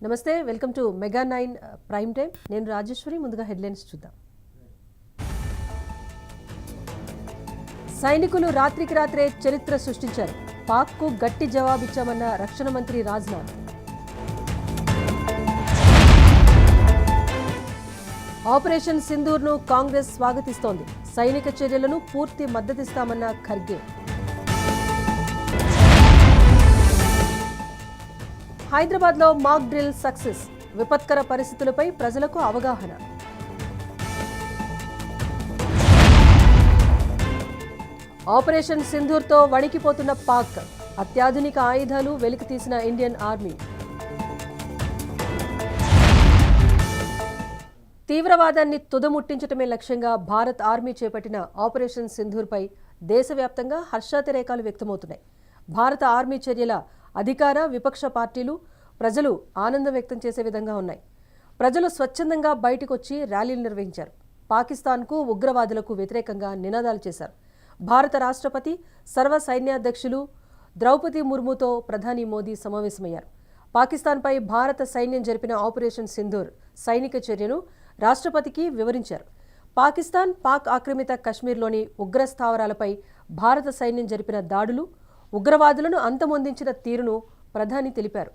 నమస్తే, welcome to Mega 9 prime time. నేను రాజేశ్వరి. ముందుగా హెడ్లైన్స్ చూద్దాం. సైనికులు రాత్రికి రాత్రే చరిత్ర సృష్టించారు. పాక్కు గట్టి జవాబిచ్చామన్న రక్షణ మంత్రి రాజ్నాథ్. ఆపరేషన్ సింధూర్ను కాంగ్రెస్ స్వాగతిస్తోంది. సైనిక చర్యలను పూర్తి మద్దతిస్తామన్న ఖర్గే. హైదరాబాద్లో మాక్ డ్రిల్ సక్సెస్. విపత్కర పరిస్థితులపై ప్రజలకు అవగాహన. ఆపరేషన్ సింధూర్తో వణికిపోతున్న పాక్. అత్యాధునిక ఆయుధాలు వెలికితీసిన ఇండియన్ ఆర్మీ. తీవ్రవాదాన్ని తుదముట్టించటమే లక్ష్యంగా భారత్ ఆర్మీ చేపట్టిన ఆపరేషన్ సింధూర్పై దేశవ్యాప్తంగా హర్షాతిరేకాలు వ్యక్తమవుతున్నాయి. భారత ఆర్మీ చర్యల అధికార విపక్ష పార్టీలు ప్రజలు ఆనందం వ్యక్తం చేసే విధంగా ఉన్నాయి. ప్రజలు స్వచ్ఛందంగా బయటకొచ్చి ర్యాలీలు నిర్వహించారు. పాకిస్తాన్కు ఉగ్రవాదులకు వ్యతిరేకంగా నినాదాలు చేశారు. భారత రాష్ట్రపతి సర్వ సైన్యాధ్యక్షులు ద్రౌపది ముర్ముతో ప్రధాని మోదీ సమావేశమయ్యారు. పాకిస్తాన్పై భారత సైన్యం జరిపిన ఆపరేషన్ సింధూర్ సైనిక చర్యను రాష్ట్రపతికి వివరించారు. పాకిస్తాన్ పాక్ ఆక్రమిత కశ్మీర్లోని ఉగ్ర స్థావరాలపై భారత సైన్యం జరిపిన దాడులు, ఉగ్రవాదులను అంతమొందించిన తీరును ప్రధాని తెలిపారు.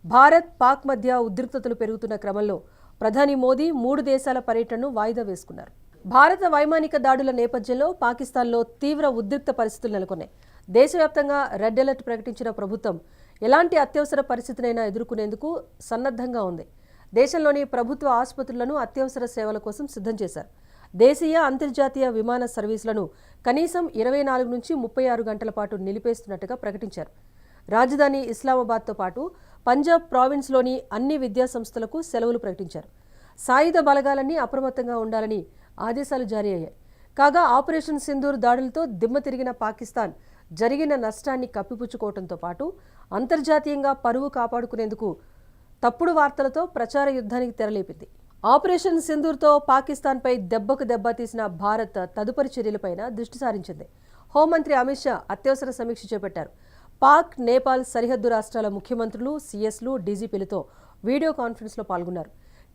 భారత్ పాక్ మధ్య ఉద్రిక్తతలు పెరుగుతున్న క్రమంలో ప్రధాని మోదీ 3 దేశాల పర్యటనను వాయిదా వేసుకున్నారు. భారత వైమానిక దాడుల నేపథ్యంలో పాకిస్తాన్లో తీవ్ర ఉద్రిక్త పరిస్థితులు నెలకొన్నాయి. దేశవ్యాప్తంగా రెడ్ అలర్ట్ ప్రకటించిన ప్రభుత్వం ఎలాంటి అత్యవసర పరిస్థితినైనా ఎదుర్కొనేందుకు సన్నద్ధంగా ఉంది. దేశంలోని ప్రభుత్వ ఆసుపత్రులను అత్యవసర సేవల కోసం సిద్ధం చేశారు. దేశీయ అంతర్జాతీయ విమాన సర్వీసులను కనీసం 24 నుంచి 36 గంటల పాటు నిలిపేస్తున్నట్టుగా ప్రకటించారు. రాజధాని ఇస్లామాబాద్తో పాటు పంజాబ్ ప్రావిన్స్లోని అన్ని విద్యా సంస్థలకు సెలవులు ప్రకటించారు. సాయుధ బలగాలన్నీ అప్రమత్తంగా ఉండాలని ఆదేశాలు జారీ అయ్యాయి. కాగా ఆపరేషన్ సింధూర్ దాడులతో దిమ్మ తిరిగిన పాకిస్తాన్ జరిగిన నష్టాన్ని కప్పిపుచ్చుకోవడంతో పాటు అంతర్జాతీయంగా పరువు కాపాడుకునేందుకు తప్పుడు వార్తలతో ప్రచార యుద్ధానికి తెరలేపింది. ఆపరేషన్ సింధూర్తో పాకిస్తాన్పై దెబ్బకు దెబ్బ తీసిన భారత్ తదుపరి చర్యలపైన దృష్టి సారించింది. హోంమంత్రి అమిత్ షా అత్యవసర సమీక్ష చేపట్టారు. పాక్, నేపాల్ సరిహద్దు రాష్ట్రాల ముఖ్యమంత్రులు, సీఎస్లు, డీజీపీలతో వీడియో కాన్ఫరెన్స్లో పాల్గొన్నారు.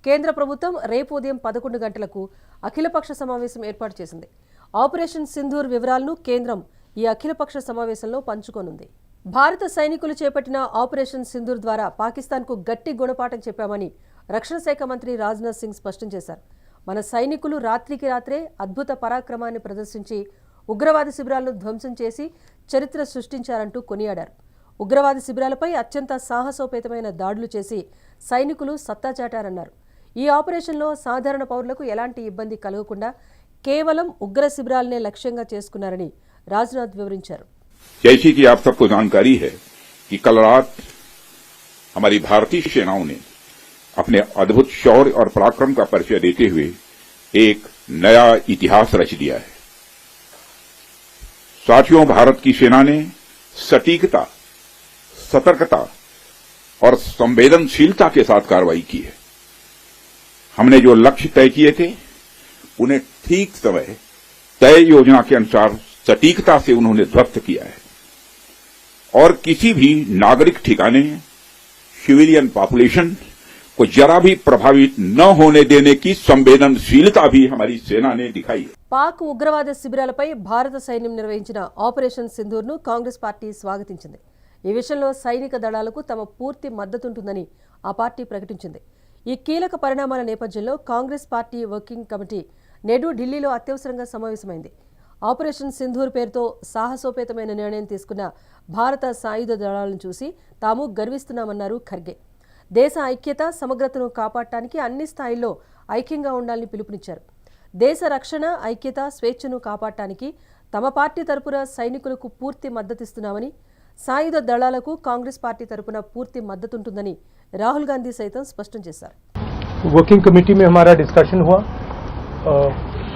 కేంద్ర ప్రభుత్వం రేపు ఉదయం 11 గంటలకు అఖిలపక్ష సమావేశం ఏర్పాటు చేసింది. ఆపరేషన్ సింధూర్ వివరాలను కేంద్రం ఈ అఖిలపక్ష సమావేశంలో పంచుకోనుంది. భారత సైనికులు చేపట్టిన ఆపరేషన్ సింధూర్ ద్వారా పాకిస్తాన్కు గట్టి గుణపాఠం చెప్పామని రక్షణ శాఖ మంత్రి రాజ్నాథ్ సింగ్ స్పష్టం చేశారు. మన సైనికులు రాత్రికి రాత్రే అద్భుత పరాక్రమాన్ని ప్రదర్శించి ఉగ్రవాద శిబిరాలను ధ్వంసం చేసి చరిత్ర సృష్టించారంటూ కొనియాడారు. ఉగ్రవాద శిబిరాలపై అత్యంత సాహసోపేతమైన దాడులు చేసి సైనికులు సత్తా చాటారన్నారు. ఈ ఆపరేషన్లో సాధారణ పౌరులకు ఎలాంటి ఇబ్బంది కలగకుండా కేవలం ఉగ్ర శిబిరాలనే లక్ష్యంగా చేసుకున్నారని రాజ్నాథ్ వివరించారు. जैसी कि आप सबको जानकारी है कि कल रात हमारी भारतीय सेनाओं ने अपने अद्भुत शौर्य और पराक्रम का परिचय देते हुए एक नया इतिहास रच दिया है. साथियों, भारत की सेना ने सटीकता, सतर्कता और संवेदनशीलता के साथ कार्रवाई की है. हमने जो लक्ष्य तय किए थे उन्हें ठीक समय तय योजना के अनुसार सटीकता से उन्होंने ध्वस्त किया है और किसी भी नागरिक ठिकाने, सिविलियन पॉपुलेशन को जरा भी प्रभावित न होने देने की संवेदनशीलता भी हमारी सेना ने दिखाई है. పాక్ ఉగ్రవాద శిబిరాలపై భారత సైన్యం నిర్వహించిన ఆపరేషన్ సింధూర్ను కాంగ్రెస్ పార్టీ స్వాగతించింది. ఈ విషయంలో సైనిక దళాలకు తమ పూర్తి మద్దతుంటుందని ఆ పార్టీ ప్రకటించింది. ఈ కీలక పరిణామాల నేపథ్యంలో కాంగ్రెస్ పార్టీ వర్కింగ్ కమిటీ నేడు ఢిల్లీలో అత్యవసరంగా సమావేశమైంది. ఆపరేషన్ సింధూర్ పేరుతో సాహసోపేతమైన నిర్ణయం తీసుకున్న భారత సాయుధ దళాలను చూసి తాము గర్విస్తున్నామన్నారు ఖర్గే. దేశ ఐక్యత, సమగ్రతను కాపాడటానికి అన్ని స్థాయిల్లో ఐక్యంగా ఉండాలని పిలుపునిచ్చారు. దేశ రక్షణ, ఐక్యత, స్వేచ్ఛను కాపాడటానికి తమ పార్టీ తరపున సైనికులకు పూర్తి మద్దతిస్తున్నామని, సాయుధ దళాలకు కాంగ్రెస్ పార్టీ తరపున పూర్తి మద్దతుంటుందని రాహుల్ గాంధీ సైతం స్పష్టం చేశారు. वर्किंग कमेटी में हमारा डिस्कशन हुआ.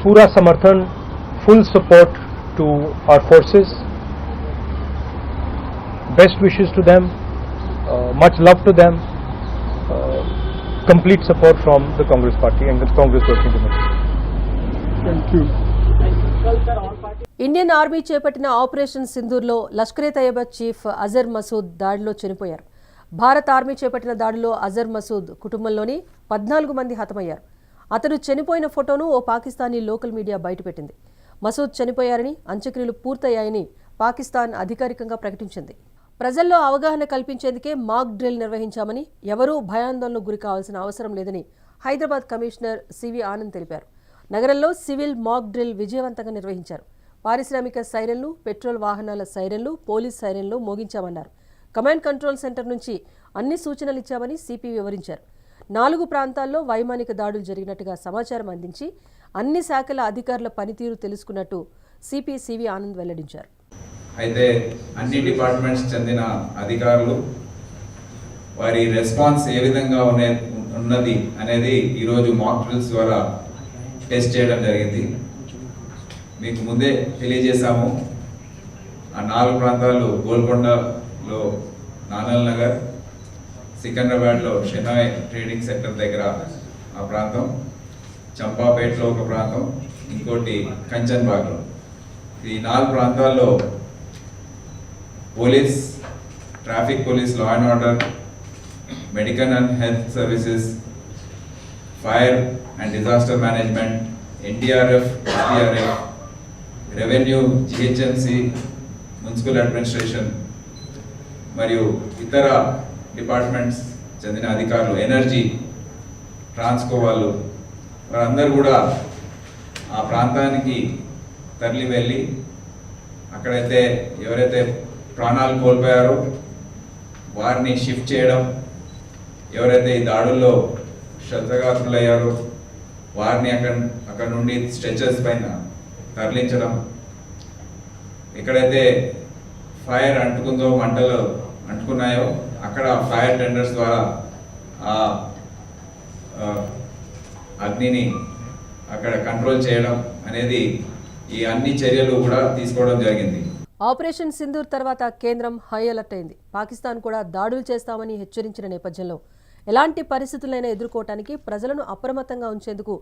पूरा समर्थन, full support to our forces, best wishes to them, much love to them, complete support from the Congress party and the Congress working committee. Thank you. Indian army చేపట్టిన operation సింధూర్లో Lashkar-e Taiba chief Azhar Masood దాడిలో చనిపోయారు. భారత army చేపట్టిన దాడిలో అజర్ మసూద్ కుటుంబంలోని 14 మంది హతమయ్యారు. అతడు చనిపోయిన ఫోటోను ఓ పాకిస్తానీ లోకల్ మీడియా బయటపెట్టింది. మసూద్ చనిపోయారని, అంత్యక్రియలు పూర్తయ్యాయని పాకిస్తాన్ అధికారికంగా ప్రకటించింది. ప్రజల్లో అవగాహన కల్పించేందుకే మాక్ డ్రిల్ నిర్వహించామని, ఎవరూ భయాందోళనకు గురి కావాల్సిన అవసరం లేదని హైదరాబాద్ కమిషనర్ సివి ఆనంద్ తెలిపారు. నగరంలో సివిల్ మాక్ డ్రిల్ విజయవంతంగా నిర్వహించారు. పారిశ్రామిక సైరన్లు, పెట్రోల్ వాహనాల సైరన్లు, పోలీస్ సైరన్లు మోగించామన్నారు. కమాండ్ కంట్రోల్ సెంటర్ నుంచి అన్ని సూచనలు ఇచ్చామని సిపి వివరించారు. 4 ప్రాంతాల్లో వైమానిక దాడులు జరిగినట్టుగా సమాచారం అందించి అన్ని శాఖల అధికారుల పనితీరు తెలుసుకున్నట్టు సిపి సివి ఆనంద్ వెల్లడించారు. అయితే అన్ని డిపార్ట్మెంట్స్ చెందిన అధికారులు వారి రెస్పాన్స్ ఏ విధంగా ఉన్నది అనేది ఈరోజు మాక్ డ్రిల్స్ ద్వారా టెస్ట్ చేయడం జరిగింది. మీకు ముందే తెలియజేశాము. ఆ 4 ప్రాంతాలు గోల్కొండలో నానల్ నగర్, సికింద్రాబాద్లో షెనాయ్ ట్రేడింగ్ సెంటర్ దగ్గర ఆ ప్రాంతం, చంపాపేటలో ఒక ప్రాంతం, ఇంకోటి కంచన్బాగ్లో. ఈ 4 ప్రాంతాల్లో police, traffic police, law and order, medical and health services, fire and disaster management, NDRF, SDRF, revenue, GHMC, municipal administration మరియు ఇతర డిపార్ట్మెంట్స్ చెందిన అధికారులు, ఎనర్జీ, ట్రాన్స్కో వారందరూ కూడా ఆ ప్రాంతానికి తరలి వెళ్ళి అక్కడైతే ఎవరైతే ప్రాణాలు కోల్పోయారో వారిని షిఫ్ట్ చేయడం, ఎవరైతే ఈ దాడుల్లో క్షతగాత్రులయ్యారో వారిని అక్కడ నుండి స్ట్రెచర్స్ పైన తరలించడం, ఎక్కడైతే ఫైర్ అంటుకుందో, మంటలు అంటుకున్నాయో అక్కడ ఫైర్ టెండర్స్ ద్వారా ఆ అగ్నిని అక్కడ కంట్రోల్ చేయడం అనేది ఈ అన్ని చర్యలు కూడా తీసుకోవడం జరిగింది. ఆపరేషన్ సింధూర్ తర్వాత కేంద్రం హై అలర్ట్ అయింది. పాకిస్తాన్ కూడా దాడులు చేస్తామని హెచ్చరించిన నేపథ్యంలో ఎలాంటి పరిస్థితులైనా ఎదుర్కోవటానికి ప్రజలను అప్రమత్తంగా ఉంచేందుకు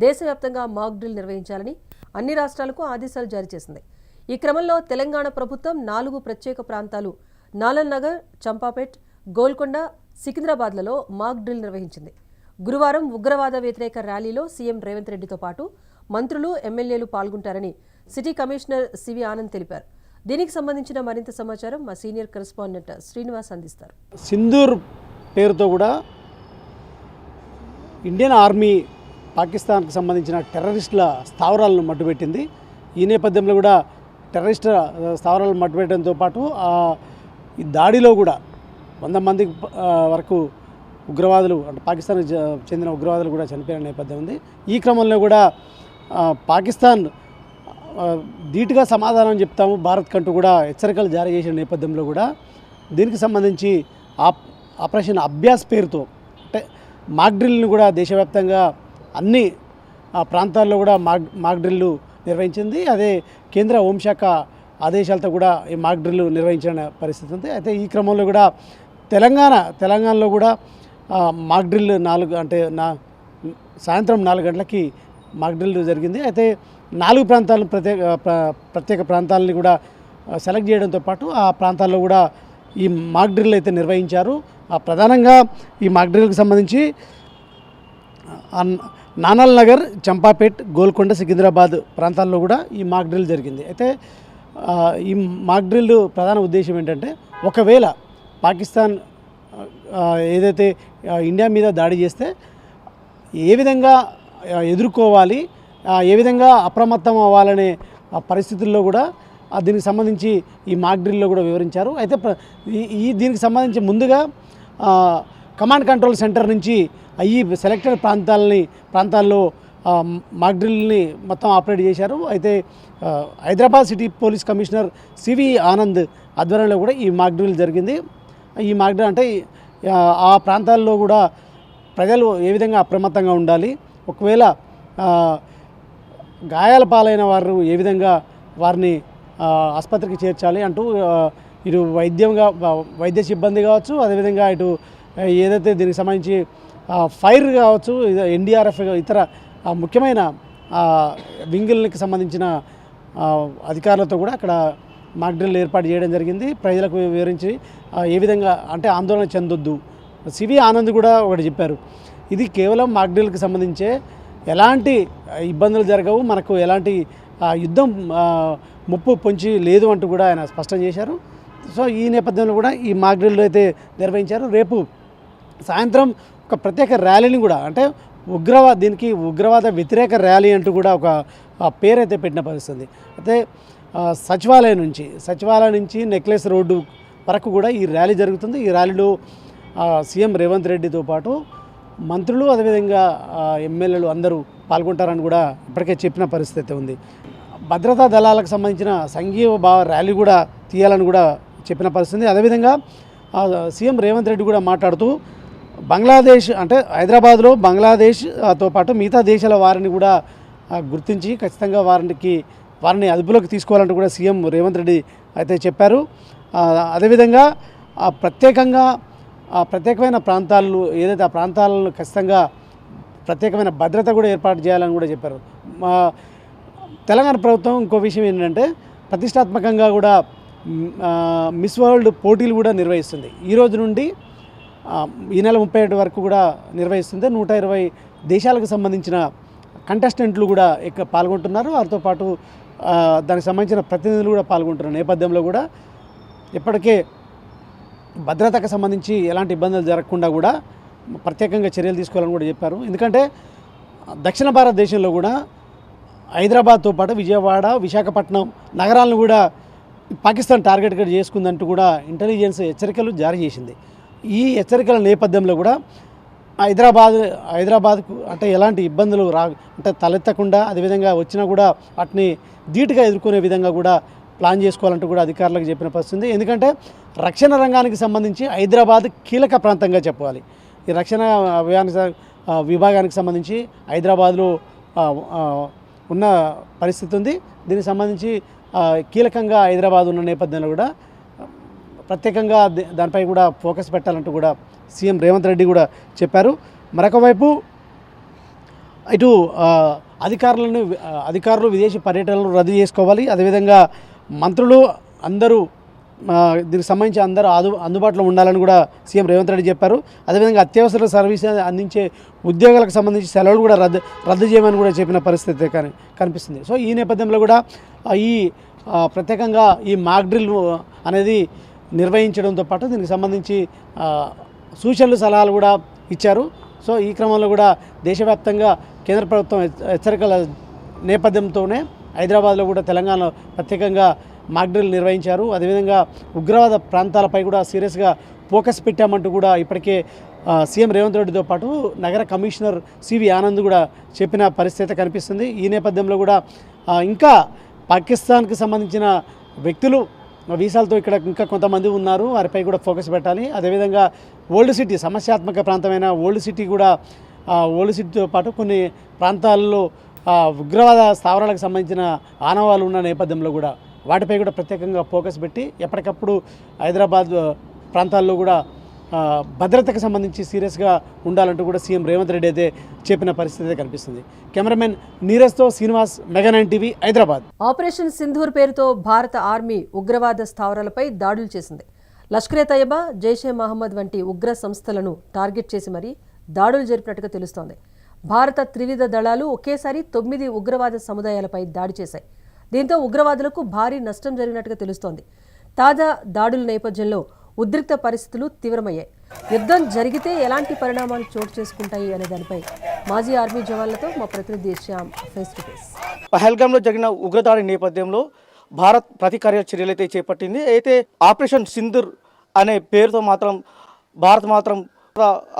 దేశవ్యాప్తంగా మాక్ డ్రిల్ నిర్వహించాలని అన్ని రాష్ట్రాలకు ఆదేశాలు జారీ చేసింది. ఈ క్రమంలో తెలంగాణ ప్రభుత్వం 4 ప్రత్యేక ప్రాంతాలు నాలన్ నగర్, చంపాపేట్, గోల్కొండ, సికింద్రాబాద్లలో మాక్ డ్రిల్ నిర్వహించింది. గురువారం ఉగ్రవాద వ్యతిరేక ర్యాలీలో సీఎం రేవంత్ రెడ్డితో పాటు మంత్రులు, ఎమ్మెల్యేలు పాల్గొంటారని సిటీ కమిషనర్ సివి ఆనంద్ తెలిపారు. దీనికి సంబంధించిన మరింత సమాచారం మా సీనియర్ కరెస్పాండెంట్ శ్రీనివాస్ అందిస్తారు. సింధూర్ పేరుతో కూడా ఇండియన్ ఆర్మీ పాకిస్తాన్కు సంబంధించిన టెర్రరిస్టుల స్థావరాలను మట్టుపెట్టింది. ఈ నేపథ్యంలో కూడా టెర్రరిస్టుల స్థావరాలను మట్టుపెట్టడంతో పాటు ఈ దాడిలో కూడా 100 మంది వరకు ఉగ్రవాదులు, అంటే పాకిస్తాన్కి చెందిన ఉగ్రవాదులు కూడా చనిపోయిన నేపథ్యం ఉంది. ఈ క్రమంలో కూడా పాకిస్తాన్ ధీటుగా సమాధానం చెప్తాము భారత్ కంటూ కూడా హెచ్చరికలు జారీ చేసిన నేపథ్యంలో కూడా దీనికి సంబంధించి ఆపరేషన్ అభ్యాస్ పేరుతో అంటే మాక్ డ్రిల్ని కూడా దేశవ్యాప్తంగా అన్ని ప్రాంతాల్లో కూడా మాక్ డ్రిల్లు నిర్వహించింది. అదే కేంద్ర హోంశాఖ ఆదేశాలతో కూడా ఈ మాక్ డ్రిల్ నిర్వహించిన పరిస్థితి ఉంది. అయితే ఈ క్రమంలో కూడా తెలంగాణలో కూడా మాక్ డ్రిల్ సాయంత్రం 4 గంటలకి మాక్ డ్రిల్ జరిగింది. అయితే 4 ప్రాంతాలను ప్రత్యేక ప్రాంతాలని కూడా సెలెక్ట్ చేయడంతో పాటు ఆ ప్రాంతాల్లో కూడా ఈ మాక్ డ్రిల్ అయితే నిర్వహించారు. ప్రధానంగా ఈ మాక్ డ్రిల్కి సంబంధించి నానల్ నగర్, చంపాపేట్, గోల్కొండ, సికింద్రాబాద్ ప్రాంతాల్లో కూడా ఈ మాక్ డ్రిల్ జరిగింది. అయితే ఈ మాక్ డ్రిల్ ప్రధాన ఉద్దేశం ఏంటంటే ఒకవేళ పాకిస్తాన్ ఏదైతే ఇండియా మీద దాడి చేస్తే ఏ విధంగా ఎదుర్కోవాలి, ఏ విధంగా అప్రమత్తం అవ్వాలనే పరిస్థితుల్లో కూడా దీనికి సంబంధించి ఈ మాక్ డ్రిల్లో కూడా వివరించారు. అయితే దీనికి సంబంధించి ముందుగా కమాండ్ కంట్రోల్ సెంటర్ నుంచి ఈ సెలెక్టెడ్ ప్రాంతాల్లో మాక్ డ్రిల్ని మొత్తం ఆపరేట్ చేశారు. అయితే Hyderabad city police commissioner C V Anand ఆధ్వర్యంలో కూడా ఈ మాక్ డ్రిల్ జరిగింది. ఈ మాక్ డ్రిల్ అంటే ఆ ప్రాంతాల్లో కూడా ప్రజలు ఏ విధంగా అప్రమత్తంగా ఉండాలి, ఒకవేళ గాయాల పాలైన వారు ఏ విధంగా వారిని ఆసుపత్రికి చేర్చాలి అంటూ ఇటు వైద్య సిబ్బంది కావచ్చు, అదేవిధంగా ఇటు ఏదైతే దీనికి సంబంధించి ఫైర్ కావచ్చు, ఎన్డీఆర్ఎఫ్ ఇతర ముఖ్యమైన వింగులకి సంబంధించిన అధికారులతో కూడా అక్కడ మాక్ డ్రిల్ ఏర్పాటు చేయడం జరిగింది. ప్రజలకు వివరించి ఏ విధంగా అంటే ఆందోళన చెందొద్దు. సివి ఆనంద్ కూడా ఒకటి చెప్పారు, ఇది కేవలం మాక్ డ్రిల్కి సంబంధించే, ఎలాంటి ఇబ్బందులు జరగవు, మనకు ఎలాంటి యుద్ధం ముప్పు పొంచి లేదు అంటూ కూడా ఆయన స్పష్టం చేశారు. సో ఈ నేపథ్యంలో కూడా ఈ మాక్ డ్రిల్ అయితే నిర్వహించారు. రేపు సాయంత్రం ఒక ప్రత్యేక ర్యాలీని కూడా అంటే దీనికి ఉగ్రవాద వ్యతిరేక ర్యాలీ అంటూ కూడా ఒక పేరైతే పెట్టిన పరిస్థితుంది. అయితే సచివాలయం నుంచి నెక్లెస్ రోడ్డు వరకు కూడా ఈ ర్యాలీ జరుగుతుంది. ఈ ర్యాలీలో సీఎం రేవంత్ రెడ్డితో పాటు మంత్రులు అదేవిధంగా ఎమ్మెల్యేలు అందరూ పాల్గొంటారని కూడా ఇప్పటికే చెప్పిన పరిస్థితి ఉంది. భద్రతా దళాలకు సంబంధించిన సంఘీభావ ర్యాలీ కూడా తీయాలని కూడా చెప్పిన పరిస్థితి. అదేవిధంగా సీఎం రేవంత్ రెడ్డి కూడా మాట్లాడుతూ బంగ్లాదేశ్ అంటే హైదరాబాద్లో బంగ్లాదేశ్తో పాటు మిగతా దేశాల వారిని కూడా గుర్తించి ఖచ్చితంగా వారిని అదుపులోకి తీసుకోవాలంటూ కూడా సీఎం రేవంత్ రెడ్డి అయితే చెప్పారు. అదేవిధంగా ప్రత్యేకమైన ప్రాంతాలు ఏదైతే ఆ ప్రాంతాలను ఖచ్చితంగా ప్రత్యేకమైన భద్రత కూడా ఏర్పాటు చేయాలని కూడా చెప్పారు. తెలంగాణ ప్రభుత్వం ఇంకో విషయం ఏంటంటే ప్రతిష్టాత్మకంగా కూడా మిస్ వరల్డ్ పోటీలు కూడా నిర్వహిస్తుంది. ఈ రోజు నుండి ఈ నెల 31 వరకు కూడా నిర్వహిస్తుంది. 120 దేశాలకు సంబంధించిన కంటెస్టెంట్లు కూడా ఇక్కడ పాల్గొంటున్నారు. వారితో పాటు దానికి సంబంధించిన ప్రతినిధులు కూడా పాల్గొంటున్న నేపథ్యంలో కూడా ఇప్పటికే భద్రతకు సంబంధించి ఎలాంటి ఇబ్బందులు జరగకుండా కూడా ప్రత్యేకంగా చర్యలు తీసుకోవాలని కూడా చెప్పారు. ఎందుకంటే దక్షిణ భారతదేశంలో కూడా హైదరాబాద్తో పాటు విజయవాడ, విశాఖపట్నం నగరాలను కూడా పాకిస్తాన్ టార్గెట్గా చేసుకుందంటూ కూడా ఇంటెలిజెన్స్ హెచ్చరికలు జారీ చేసింది. ఈ హెచ్చరికల నేపథ్యంలో కూడా హైదరాబాద్కు అంటే ఎలాంటి ఇబ్బందులు అంటే తలెత్తకుండా, అదేవిధంగా వచ్చినా కూడా వాటిని ధీటుగా ఎదుర్కొనే విధంగా కూడా ప్లాన్ చేసుకోవాలంటూ కూడా అధికారులకు చెప్పిన పరిస్థితి. ఎందుకంటే రక్షణ రంగానికి సంబంధించి హైదరాబాద్ కీలక ప్రాంతంగా చెప్పాలి. ఈ రక్షణ విభాగానికి సంబంధించి హైదరాబాద్లో ఉన్న పరిస్థితి ఉంది. దీనికి సంబంధించి కీలకంగా హైదరాబాద్ ఉన్న నేపథ్యంలో కూడా ప్రత్యేకంగా దానిపై కూడా ఫోకస్ పెట్టాలంటూ కూడా సీఎం రేవంత్ రెడ్డి కూడా చెప్పారు. మరొక వైపు ఇటు అధికారులు విదేశీ పర్యటనలు రద్దు చేసుకోవాలి. అదేవిధంగా మంత్రులు అందరూ దీనికి సంబంధించి అందరూ అందుబాటులో ఉండాలని కూడా సీఎం రేవంత్ రెడ్డి చెప్పారు. అదేవిధంగా అత్యవసర సర్వీస్ అందించే ఉద్యోగాలకు సంబంధించి సెలవులు కూడా రద్దు చేయమని కూడా చెప్పిన పరిస్థితి కనిపిస్తుంది. సో ఈ నేపథ్యంలో కూడా ప్రత్యేకంగా ఈ మాక్ డ్రిల్ అనేది నిర్వహించడంతో పాటు దీనికి సంబంధించి సూచనలు సలహాలు కూడా ఇచ్చారు. సో ఈ క్రమంలో కూడా దేశవ్యాప్తంగా కేంద్ర ప్రభుత్వం హెచ్చరికల నేపథ్యంతోనే హైదరాబాద్లో కూడా తెలంగాణలో ప్రత్యేకంగా మాక్ డ్రిల్ నిర్వహించారు. అదేవిధంగా ఉగ్రవాద ప్రాంతాలపై కూడా సీరియస్గా ఫోకస్ పెట్టామంటూ కూడా ఇప్పటికే సీఎం రేవంత్ రెడ్డితో పాటు నగర కమిషనర్ సివి ఆనంద్ కూడా చెప్పిన పరిస్థితి కనిపిస్తుంది. ఈ నేపథ్యంలో కూడా ఇంకా పాకిస్తాన్కి సంబంధించిన వ్యక్తులు వీసాలతో ఇక్కడ ఇంకా కొంతమంది ఉన్నారు, వారిపై కూడా ఫోకస్ పెట్టాలి. అదేవిధంగా ఓల్డ్ సిటీ సమస్యాత్మక ప్రాంతమైన ఓల్డ్ సిటీతో పాటు కొన్ని ప్రాంతాల్లో ఉగ్రవాద స్థావరాలకు సంబంధించిన ఆనవాళ్ళు ఉన్న నేపథ్యంలో కూడా వాటిపై కూడా ప్రత్యేకంగా ఫోకస్ పెట్టి ఎప్పటికప్పుడు హైదరాబాద్ ప్రాంతాల్లో కూడా భద్రతకు సంబంధించి సీరియస్గా ఉండాలంటూ కూడా సీఎం రేవంత్ రెడ్డి అయితే చెప్పిన పరిస్థితి కనిపిస్తుంది. కెమెరామెన్ నీరజ్తో Srinivas, Mega 9 TV, Hyderabad. Operation Sindoor పేరుతో భారత ఆర్మీ ఉగ్రవాద స్థావరాలపై దాడులు చేసింది. లష్కరే తయ్యబా, జైషే మహమ్మద్ వంటి ఉగ్ర సంస్థలను టార్గెట్ చేసి మరీ దాడులు జరిపినట్టుగా తెలుస్తోంది. భారత త్రివిధ దళాలు ఒకేసారి 9 ఉగ్రవాద సముదాయాలపై దాడి చేశాయి. దీంతో ఉగ్రవాదులకు భారీ నష్టం జరిగినట్టుగా తెలుస్తోంది. తాజా దాడుల నేపథ్యంలో ఉద్రిక్త పరిస్థితులు తీవ్రమయ్యాయి. యుద్ధం జరిగితే ఎలాంటి పరిణామాలు చోటు చేసుకుంటాయి అనే దానిపై మాజీ ఆర్మీ జవాన్లతో మా ప్రతినిధి శ్యామ్ ఫేస్ టు ఫేస్. పహల్గామ్లో జరిగిన ఉగ్రదాడి నేపథ్యంలో భారత్ ప్రతీకార చర్యలు అయితే చేపట్టింది. అయితే ఆపరేషన్ సింధూర్ అనే పేరుతో మాత్రం భారత్ మాత్రం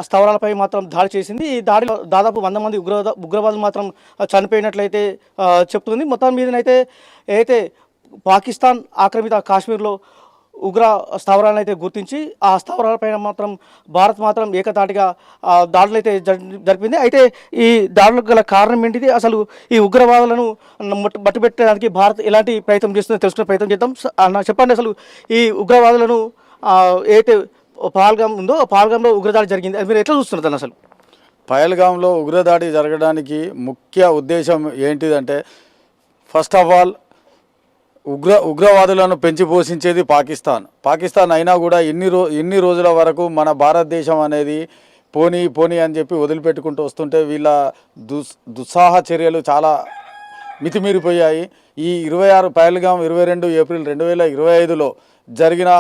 స్థావరాలపై మాత్రం దాడి చేసింది. ఈ దాడిలో దాదాపు 100 మంది ఉగ్రవాదులు మాత్రం చనిపోయినట్లయితే చెప్తుంది. మొత్తం మీదనైతే ఏదైతే పాకిస్తాన్ ఆక్రమిత కాశ్మీర్లో ఉగ్ర స్థావరాలను అయితే గుర్తించి ఆ స్థావరాలపైన మాత్రం భారత్ మాత్రం ఏకతాటిగా దాడులు అయితే జరిపింది. అయితే ఈ దాడులకు గల కారణం ఏంటిది, అసలు ఈ ఉగ్రవాదులను మట్టుబెట్టడానికి భారత్ ఎలాంటి ప్రయత్నం చేస్తుందో తెలుసుకునే ప్రయత్నం చేద్దాం. చెప్పండి, అసలు ఈ ఉగ్రవాదులను ఏదైతే పహల్గామ్ ఉందో పహల్గామ్లో ఉగ్రదాడి జరిగింది, అది మీరు ఎట్లా చూస్తున్నారు దాన్ని? అసలు పహల్గామ్లో ఉగ్రదాడి జరగడానికి ముఖ్య ఉద్దేశం ఏంటిదంటే, ఫస్ట్ ఆఫ్ ఆల్ ఉగ్రవాదులను పెంచి పోషించేది పాకిస్తాన్ అయినా కూడా ఇన్ని రోజుల వరకు మన భారతదేశం అనేది పోనీ అని చెప్పి వదిలిపెట్టుకుంటూ వస్తుంటే వీళ్ళ దుస్సాహ చర్యలు చాలా మితిమీరిపోయాయి. ఈ 26 పహల్గాం 22 ఏప్రిల్ 2025లో జరిగిన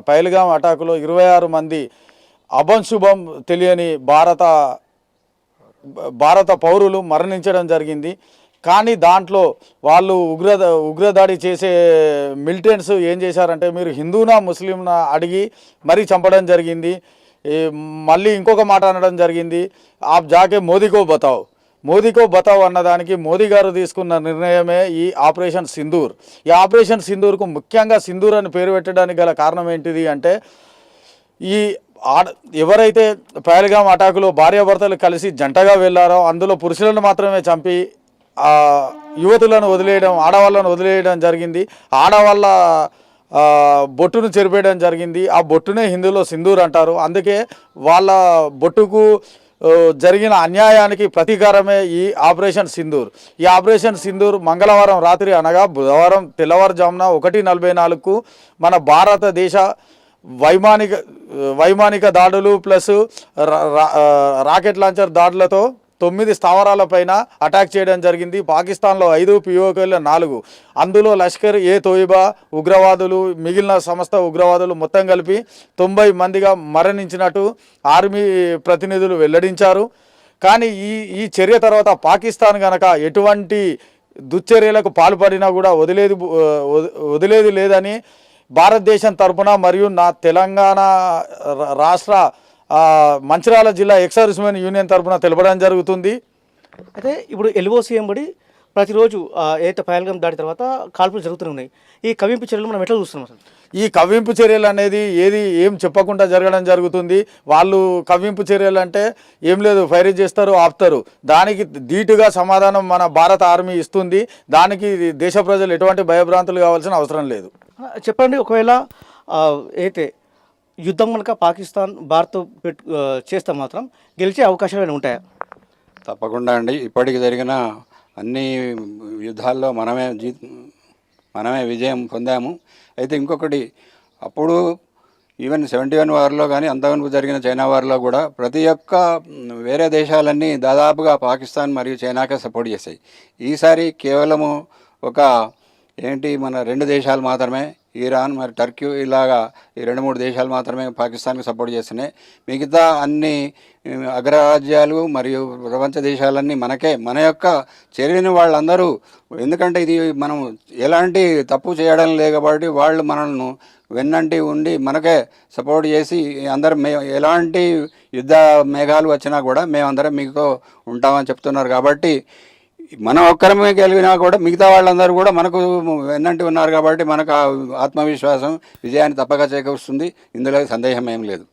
పహల్గాం అటాకులో 26 మంది అభంశుభం తెలియని భారత పౌరులు మరణించడం జరిగింది. కానీ దాంట్లో వాళ్ళు ఉగ్రదాడి చేసే మిలిటెంట్స్ ఏం చేశారంటే మీరు హిందూనా ముస్లింనా అడిగి మరీ చంపడం జరిగింది. మళ్ళీ ఇంకొక మాట అనడం జరిగింది, ఆప్ జాకే మోదీకో బతావ్ అన్నదానికి మోదీ గారు తీసుకున్న నిర్ణయమే ఈ ఆపరేషన్ సింధూర్. ఈ ఆపరేషన్ సింధూర్కు ముఖ్యంగా సింధూర్ అని పేరు పెట్టడానికి గల కారణం ఏంటిది అంటే ఈ ఎవరైతే పహల్గాం అటాకులో భార్యాభర్తలు కలిసి జంటగా వెళ్ళారో అందులో పురుషులను మాత్రమే చంపి యువతులను వదిలేయడం, ఆడవాళ్ళను వదిలేయడం జరిగింది. ఆడవాళ్ళ బొట్టును చెరిపేయడం జరిగింది. ఆ బొట్టునే హిందీలో సింధూర్ అంటారు. అందుకే వాళ్ళ బొట్టుకు జరిగిన అన్యాయానికి ప్రతీకారమే ఈ ఆపరేషన్ సింధూర్. ఈ ఆపరేషన్ సింధూర్ మంగళవారం రాత్రి అనగా బుధవారం తెల్లవారుజామున 1:44కు మన భారతదేశ వైమానిక దాడులు ప్లస్ రాకెట్ లాంచర్ దాడులతో 9 స్థావరాలపైన అటాక్ చేయడం జరిగింది. పాకిస్తాన్లో 5, పిఓకేలో 4, అందులో లష్కర్ ఏ తోయిబా ఉగ్రవాదులు మిగిలిన సంస్థ ఉగ్రవాదులు మొత్తం కలిపి 90 మందిగా మరణించినట్టు ఆర్మీ ప్రతినిధులు వెల్లడించారు. కానీ ఈ చర్య తర్వాత పాకిస్తాన్ గనక ఎటువంటి దుశ్చర్యలకు పాల్పడినా కూడా వదిలేది లేదని భారతదేశం తరపున మరియు నా తెలంగాణ రాష్ట్ర మంచిర్యాల జిల్లా ఎక్స్-సర్వీస్మెన్ యూనియన్ తరపున తెలపడం జరుగుతుంది. అయితే ఇప్పుడు ఎల్ఓసి ఎంబడి ప్రతిరోజు ఏదైతే పహల్గాం దాడి తర్వాత కాల్పులు జరుగుతూనే ఉన్నాయి. ఈ కవింపు చర్యలు మనం ఎట్లా చూస్తున్నాం అసలు? ఈ కవ్వింపు చర్యలు అనేది ఏం చెప్పకుండా జరగడం జరుగుతుంది. వాళ్ళు కవ్వింపు చర్యలు అంటే ఏం లేదు, ఫైరింగ్ చేస్తారు, ఆపుతారు. దానికి ధీటుగా సమాధానం మన భారత ఆర్మీ ఇస్తుంది. దానికి దేశ ప్రజలు ఎటువంటి భయభ్రాంతులు కావాల్సిన అవసరం లేదు. చెప్పండి, ఒకవేళ అయితే యుద్ధం కనుక పాకిస్తాన్ భారత్ చేస్తే మాత్రం గెలిచే అవకాశాలు ఏమైనా ఉంటాయా? తప్పకుండా అండి. ఇప్పటికి జరిగిన అన్ని యుద్ధాల్లో మనమే విజయం పొందాము. అయితే ఇంకొకటి, అప్పుడు ఈవెన్ 71 వార్లో కానీ అంతవరకు జరిగిన చైనా వార్లో కూడా ప్రతి ఒక్క వేరే దేశాలన్నీ దాదాపుగా పాకిస్తాన్ మరియు చైనాకే సపోర్ట్ చేశాయి. ఈసారి కేవలము మన 2 దేశాలు మాత్రమే, ఇరాన్ మరి టర్కీ, ఇలాగా ఈ 2-3 దేశాలు మాత్రమే పాకిస్తాన్కి సపోర్ట్ చేస్తున్నాయి. మిగతా అన్ని అగ్రరాజ్యాలు మరియు ప్రపంచ దేశాలన్నీ మన యొక్క చర్యని వాళ్ళందరూ, ఎందుకంటే ఇది మనం ఎలాంటి తప్పు చేయడం లేదు కాబట్టి వాళ్ళు మనల్ని వెన్నంటి ఉండి మనకే సపోర్ట్ చేసి అందరం ఎలాంటి యుద్ధ మేఘాలు వచ్చినా కూడా మేమందరం మీతో ఉంటామని చెప్తున్నారు. కాబట్టి మనం ఒక్కరమే గెలిగినా కూడా మిగతా వాళ్ళందరూ కూడా మనకు వెన్నంటి ఉన్నారు. కాబట్టి మనకు ఆత్మవిశ్వాసం విజయాన్ని తప్పక చేకూరుస్తుంది. ఇందులో సందేహం ఏం లేదు.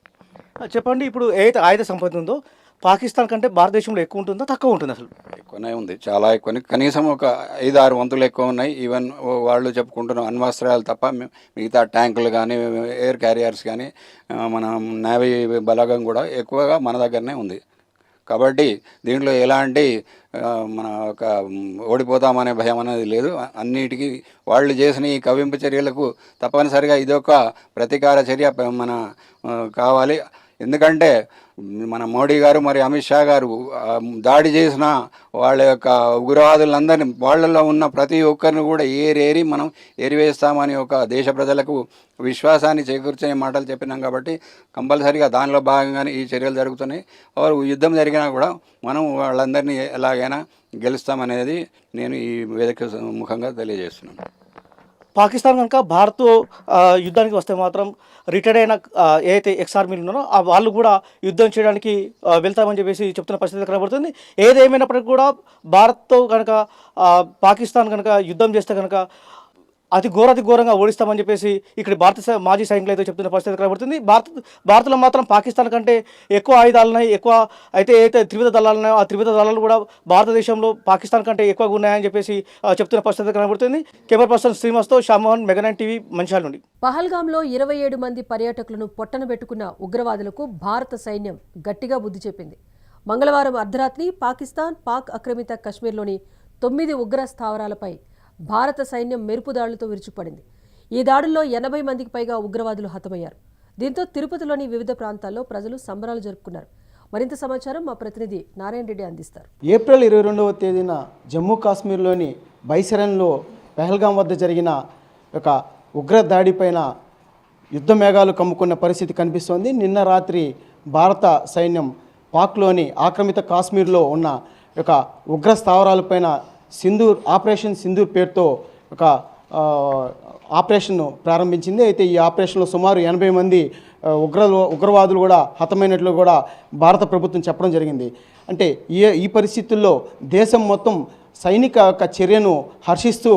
చెప్పండి, ఇప్పుడు ఏదైతే ఆయుధ సంపద ఉందో పాకిస్తాన్ కంటే భారతదేశంలో ఎక్కువ ఉంటుందా తక్కువ ఉంటుంది? అసలు ఎక్కువనే ఉంది, చాలా ఎక్కువ. కనీసం 5-6 వంతులు ఎక్కువ ఉన్నాయి. ఈవెన్ వాళ్ళు చెప్పుకుంటున్న అణ్వస్త్రాలు తప్ప మిగతా ట్యాంకులు కానీ, ఎయిర్ క్యారియర్స్ కానీ, మన నేవీ బలగం కూడా ఎక్కువగా మన దగ్గరనే ఉంది. కాబట్టి దీంట్లో ఎలాంటి ఓడిపోతామనే భయం అనేది లేదు. అన్నిటికీ వాళ్ళు చేసిన ఈ కవ్వింపు చర్యలకు తప్పనిసరిగా ఇదొక ప్రతీకార చర్య కావాలి. ఎందుకంటే మన మోడీ గారు మరియు అమిత్ షా గారు దాడి చేసిన వాళ్ళ యొక్క ఉగ్రవాదులందరినీ, వాళ్ళలో ఉన్న ప్రతి ఒక్కరిని కూడా ఏరి మనం ఏరివేస్తామని ఒక దేశ ప్రజలకు విశ్వాసాన్ని చేకూర్చే మాటలు చెప్పినాం. కాబట్టి కంపల్సరీగా దానిలో భాగంగానే ఈ చర్యలు జరుగుతున్నాయి. యుద్ధం జరిగినా కూడా మనం వాళ్ళందరినీ ఎలాగైనా గెలుస్తామనేది నేను ఈ వేదిక ముఖంగా తెలియజేస్తున్నాను. పాకిస్తాన్ కనుక భారత్ యుద్ధానికి వస్తే మాత్రం రిటైర్డ్ అయిన ఏదైతే ఎక్స్-ఆర్మీలు ఉన్నారో వాళ్ళు కూడా యుద్ధం చేయడానికి వెళ్తామని చెప్పేసి చెప్తున్న పరిస్థితి కనబడుతుంది. ఏదేమైనప్పటికీ కూడా భారత్తో కనుక పాకిస్తాన్ కనుక యుద్ధం చేస్తే కనుక అతి ఘోరంగా ఓడిస్తామని చెప్పేసి ఇక్కడ భారత మాజీ సైనికులు అయితే చెప్తున్న పరిస్థితి కనబడుతుంది. భారత్లో మాత్రం పాకిస్తాన్ కంటే ఎక్కువ ఆయుధాలు ఉన్నాయి, ఎక్కువ అయితే త్రివిధ దళాలు ఉన్నాయో ఆ త్రివిధ దళాలు కూడా భారతదేశంలో పాకిస్తాన్ కంటే ఎక్కువగా ఉన్నాయని చెప్పేసి చెప్తున్న పరిస్థితి కనబడుతుంది. Camera person శ్రీనివాస్తో Shyam Mohan, మెగా9 TV, Mancherial నుండి. పహల్గాంలో 27 మంది పర్యాటకులను పొట్టనబెట్టుకున్న ఉగ్రవాదులకు భారత సైన్యం గట్టిగా బుద్ధి చెప్పింది. మంగళవారం అర్ధరాత్రి పాక్ ఆక్రమిత కశ్మీర్లోని 9 ఉగ్ర స్థావరాలపై భారత సైన్యం మెరుపు దాడులతో విరుచుకుపడింది. ఈ దాడుల్లో 80 మందికి పైగా ఉగ్రవాదులు హతమయ్యారు. దీంతో తిరుపతిలోని వివిధ ప్రాంతాల్లో ప్రజలు సంబరాలు జరుపుకున్నారు. మరింత సమాచారం మా ప్రతినిధి నారాయణ రెడ్డి అందిస్తారు. ఏప్రిల్ 22వ తేదీన జమ్మూ కాశ్మీర్లోని బైసరన్లో పెహల్గాం వద్ద జరిగిన ఒక ఉగ్ర దాడిపైన యుద్ధ మేఘాలు కమ్ముకున్న పరిస్థితి కనిపిస్తోంది. నిన్న రాత్రి భారత సైన్యం పాక్లోని ఆక్రమిత కాశ్మీర్లో ఉన్న ఒక ఉగ్ర స్థావరాలపైన ఆపరేషన్ సింధూర్ పేరుతో ఒక ఆపరేషన్ ప్రారంభించింది. అయితే ఈ ఆపరేషన్లో సుమారు 80 మంది ఉగ్రవాదులు కూడా హతమైనట్లు కూడా భారత ప్రభుత్వం చెప్పడం జరిగింది. అంటే ఈ పరిస్థితుల్లో దేశం మొత్తం సైనిక యొక్క చర్యను హర్షిస్తూ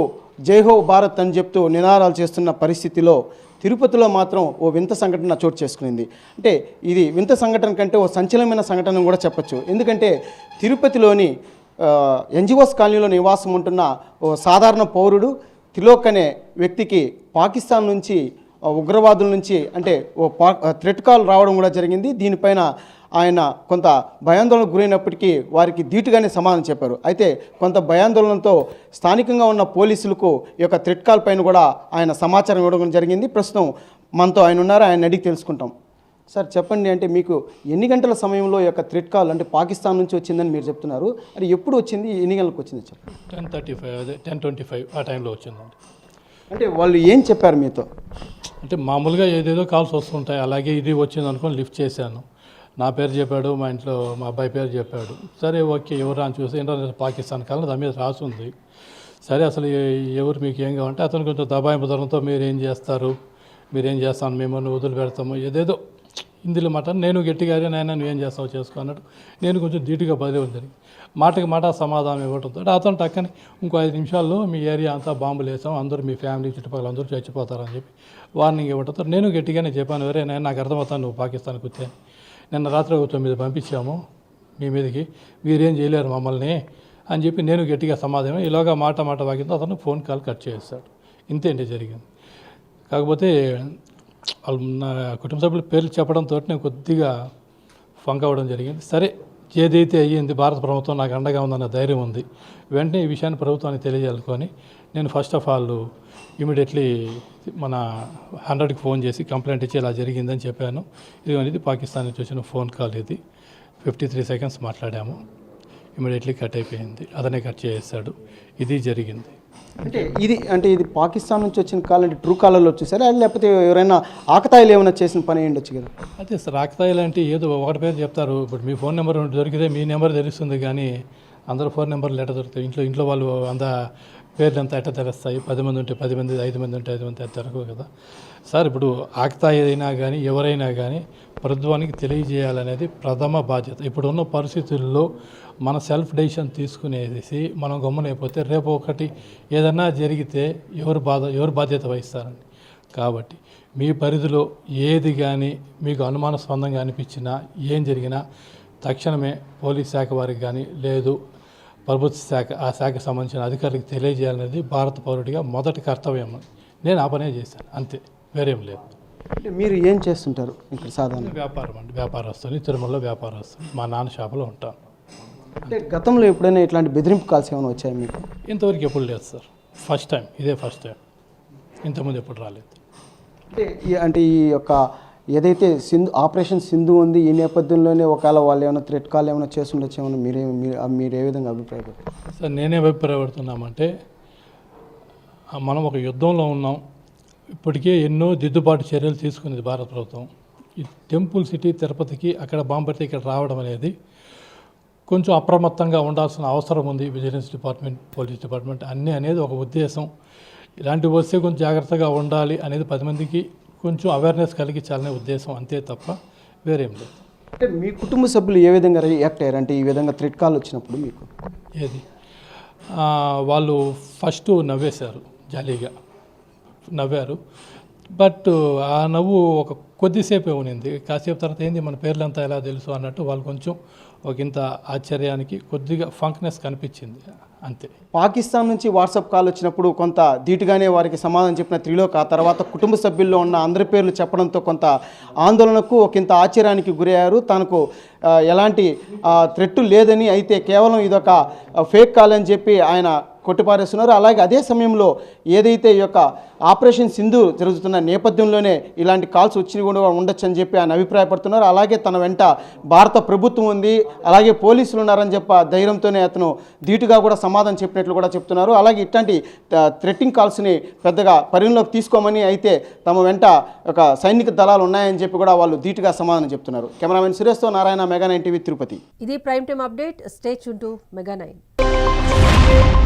జై హో భారత్ అని చెప్తూ నినాదాలు చేస్తున్న పరిస్థితిలో తిరుపతిలో మాత్రం ఓ వింత సంఘటన చోటు చేసుకునింది. అంటే ఇది వింత సంఘటన కంటే ఓ సంచలనమైన సంఘటన కూడా చెప్పచ్చు. ఎందుకంటే తిరుపతిలోని ఎన్జిఓస్ కాలనీలో నివాసం ఉంటున్న ఓ సాధారణ పౌరుడు తిలోక్ అనే వ్యక్తికి పాకిస్తాన్ నుంచి ఉగ్రవాదుల నుంచి అంటే ఓ థ్రెట్ కాల్ రావడం కూడా జరిగింది. దీనిపైన ఆయన కొంత భయాందోళనకు గురైనప్పటికీ వారికి ధీటుగానే సమాధానం చెప్పారు. అయితే కొంత భయాందోళనతో స్థానికంగా ఉన్న పోలీసులకు ఈ యొక్క థ్రెట్ కాల్ పైన కూడా ఆయన సమాచారం ఇవ్వడం జరిగింది. ప్రస్తుతం మనతో ఆయన ఉన్నారు, ఆయన అడిగి తెలుసుకుంటాం. సార్ చెప్పండి, అంటే మీకు ఎన్ని గంటల సమయంలో ఈ యొక్క థ్రెట్ కాల్ అంటే పాకిస్తాన్ నుంచి వచ్చిందని మీరు చెప్తున్నారు, అది ఎప్పుడు వచ్చింది, ఎన్ని గంటలకు వచ్చింది చెప్పండి? 10:35 అదే 10:25 ఆ టైంలో వచ్చిందండి. అంటే వాళ్ళు ఏం చెప్పారు మీతో? అంటే మామూలుగా ఏదేదో కాల్స్ వస్తుంటాయి, అలాగే ఇది వచ్చింది అనుకొని లిఫ్ట్ చేశాను. నా పేరు చెప్పాడు, మా ఇంట్లో మా అబ్బాయి పేరు చెప్పాడు. సరే ఓకే, ఎవరు అని చూసి ఇంటర్నేషనల్ పాకిస్తాన్ కాలం దాని మీద రాసుంది. సరే అసలు ఎవరు మీకు ఏం కావాలంటే అతను కొంచెం దబాయింపు ధరంతో మీరేం చేస్తాను మేము వదిలిపెడతాము ఏదేదో హిందీలో మాట. నేను గట్టిగా నాయన నువ్వేం చేస్తావు చేసుకో అన్నట్టు నేను కొంచెం ధీటుగా బదిలీ జరిగింది. మాటకి మాట సమాధానం ఇవ్వడంతో అతను టక్కని ఇంకో 5 నిమిషాల్లో మీ ఏరియా అంతా బాంబులు వేసాం, అందరూ మీ ఫ్యామిలీ చుట్టుపక్కల అందరూ చచ్చిపోతారని చెప్పి వార్నింగ్ ఇవ్వడంతో నేను గట్టిగానే చెప్పాను, వేరే నేను నాకు అర్థమవుతాను నువ్వు పాకిస్తాన్కి వచ్చాను. నిన్న రాత్రి 9 పంపించాము మీ మీదకి, మీరేం చేయలేరు మమ్మల్ని అని చెప్పి నేను గట్టిగా సమాధానం. ఇలాగా మాట వాకిందో అతను ఫోన్ కాల్ కట్ చేస్తాడు. ఇంతేంటి జరిగింది. కాకపోతే నా కుటుంబ సభ్యుల పేర్లు చెప్పడంతో నేను కొద్దిగా ఫంక్ అవ్వడం జరిగింది. సరే ఏదైతే అయ్యింది, భారత ప్రభుత్వం నాకు అండగా ఉందన్న ధైర్యం ఉంది. వెంటనే ఈ విషయాన్ని ప్రభుత్వానికి తెలియజేయాలనుకొని నేను ఫస్ట్ ఆఫ్ ఆల్ ఇమీడియట్లీ మన 100కి ఫోన్ చేసి కంప్లైంట్ ఇచ్చి ఇలా జరిగిందని చెప్పాను. ఇది పాకిస్తాన్ నుంచి వచ్చిన ఫోన్ కాల్, ఇది 53 సెకండ్స్ మాట్లాడాము. ఇమీడియట్లీ కట్ అయిపోయింది, అతనే కట్ చేసేసాడు. ఇది జరిగింది. అంటే ఇది పాకిస్తాన్ నుంచి వచ్చిన కాల్ అంటే ట్రూ కాలర్లో చూసారా, లేకపోతే ఎవరైనా ఆకతాయిలు ఏమైనా చేసిన పని అయ్యుండొచ్చు కదా? అదే సార్, ఆకతాయిలు అంటే ఏదో ఒకటి పేరు చెప్తారు. ఇప్పుడు మీ ఫోన్ నెంబర్ దొరికితే మీ నెంబర్ తెలుస్తుంది, కానీ అందరూ ఫోన్ నెంబర్లు ఎట్లా దొరుకుతాయి? ఇంట్లో వాళ్ళు అంత పేర్లు అంతా ఎట్లా తెలుస్తాయి? 10 మంది ఉంటే 10 మంది, 5 మంది ఉంటే 5 మంది తెరకవు కదా సార్. ఇప్పుడు ఆకతాయి అయినా కానీ ఎవరైనా కానీ ప్రభుత్వానికి తెలియజేయాలనేది ప్రథమ బాధ్యత. ఇప్పుడున్న పరిస్థితుల్లో మన సెల్ఫ్ డెసిషన్ తీసుకునేసి మనం గమ్మునైపోతే రేపు ఒకటి ఏదన్నా జరిగితే ఎవరు బాధ్యత వహిస్తారండి. కాబట్టి మీ పరిధిలో ఏది కానీ మీకు అనుమానాస్పదంగా అనిపించినా ఏం జరిగినా తక్షణమే పోలీస్ శాఖ వారికి కానీ లేదు ప్రభుత్వ శాఖ ఆ శాఖకు సంబంధించిన అధికారులకు తెలియజేయాలనేది భారత పౌరుడిగా మొదటి కర్తవ్యం. నేను ఆ పనే చేశాను, అంతే, వేరేం లేదు. అంటే మీరు ఏం చేస్తుంటారు ఇక్కడ? సాధారణ వ్యాపారస్తుని, తిరుమలలో వ్యాపారస్తుని, మా నాన్న షాపులో ఉంటాను. అంటే గతంలో ఎప్పుడైనా ఇట్లాంటి బెదిరింపు కాల్స్ ఏమైనా వచ్చాయి మీకు? ఇంతవరకు ఎప్పుడు లేదు సార్, ఫస్ట్ టైం, ఇదే ఫస్ట్ టైం, ఇంతకుముందు ఎప్పుడు రాలేదు. అంటే ఈ యొక్క ఏదైతే ఆపరేషన్ సింధు ఉంది, ఈ నేపథ్యంలోనే ఒకవేళ వాళ్ళు ఏమైనా థ్రెట్ కాల్ ఏమైనా చేస్తుండొచ్చు, ఏమైనా మీరు ఏ విధంగా అభిప్రాయపడతారు సార్? నేనే అభిప్రాయపడుతున్నామంటే మనం ఒక యుద్ధంలో ఉన్నాం. ఇప్పటికే ఎన్నో దిద్దుబాటు చర్యలు తీసుకునేది భారత ప్రభుత్వం. ఈ టెంపుల్ సిటీ తిరుపతికి అక్కడ బాంబు పెడితే ఇక్కడ రావడం అనేది కొంచెం అప్రమత్తంగా ఉండాల్సిన అవసరం ఉంది. విజిలెన్స్ డిపార్ట్మెంట్, పోలీస్ డిపార్ట్మెంట్ అన్నీ అనేది ఒక ఉద్దేశం. ఇలాంటివి వస్తే కొంచెం జాగ్రత్తగా ఉండాలి అనేది 10 మందికి కొంచెం అవేర్నెస్ కలిగించాలనే ఉద్దేశం, అంతే తప్ప వేరేం లేదు. అంటే మీ కుటుంబ సభ్యులు ఏ విధంగా రియాక్ట్ అయ్యారు? అంటే ఈ విధంగా థ్రెట్ కాల్ వచ్చినప్పుడు మీకు వాళ్ళు ఫస్ట్ నవ్వేశారు, జాలీగా నవ్వారు. బట్ ఆ నవ్వు ఒక కొద్దిసేపే ఉన్నింది. కాసేపు తర్వాత ఏంది మన పేర్లంతా ఎలా తెలుసు అన్నట్టు వాళ్ళు కొంచెం ఒకంత ఆశ్చర్యానికి కొద్దిగా ఫంక్నెస్ కనిపించింది, అంతే. పాకిస్తాన్ నుంచి వాట్సాప్ కాల్ వచ్చినప్పుడు కొంత ధీటుగానే వారికి సమాధానం చెప్పిన త్రిలోక్ ఆ తర్వాత కుటుంబ సభ్యుల్లో ఉన్న అందరి పేర్లు చెప్పడంతో కొంత ఆందోళనకు ఒకంత ఆశ్చర్యానికి గురయ్యారు. తనకు ఎలాంటి థ్రెట్ లేదని, అయితే కేవలం ఇదొక ఫేక్ కాల్ అని చెప్పి ఆయన కొట్టిపారేస్తున్నారు. అలాగే అదే సమయంలో ఏదైతే ఈ యొక్క ఆపరేషన్ సింధూర్ జరుగుతున్న నేపథ్యంలోనే ఇలాంటి కాల్స్ వచ్చి కూడా ఉండొచ్చు అని చెప్పి ఆయన అభిప్రాయపడుతున్నారు. అలాగే తన వెంట భారత ప్రభుత్వం ఉంది, అలాగే పోలీసులు ఉన్నారని చెప్పి ధైర్యంతోనే అతను ధీటుగా కూడా సమాధానం చెప్పినట్లు కూడా చెప్తున్నారు. అలాగే ఇట్లాంటి థ్రెట్టింగ్ కాల్స్ని పెద్దగా పరిగణలోకి తీసుకోమని, అయితే తమ వెంట ఒక సైనిక దళాలు ఉన్నాయని చెప్పి కూడా వాళ్ళు ధీటుగా సమాధానం చెప్తున్నారు. కెమెరామెన్ సురేష్తో నారాయణ, మెగా 9 టీవీ, తిరుపతి. ఇది prime time update. Stay tune to Mega 9.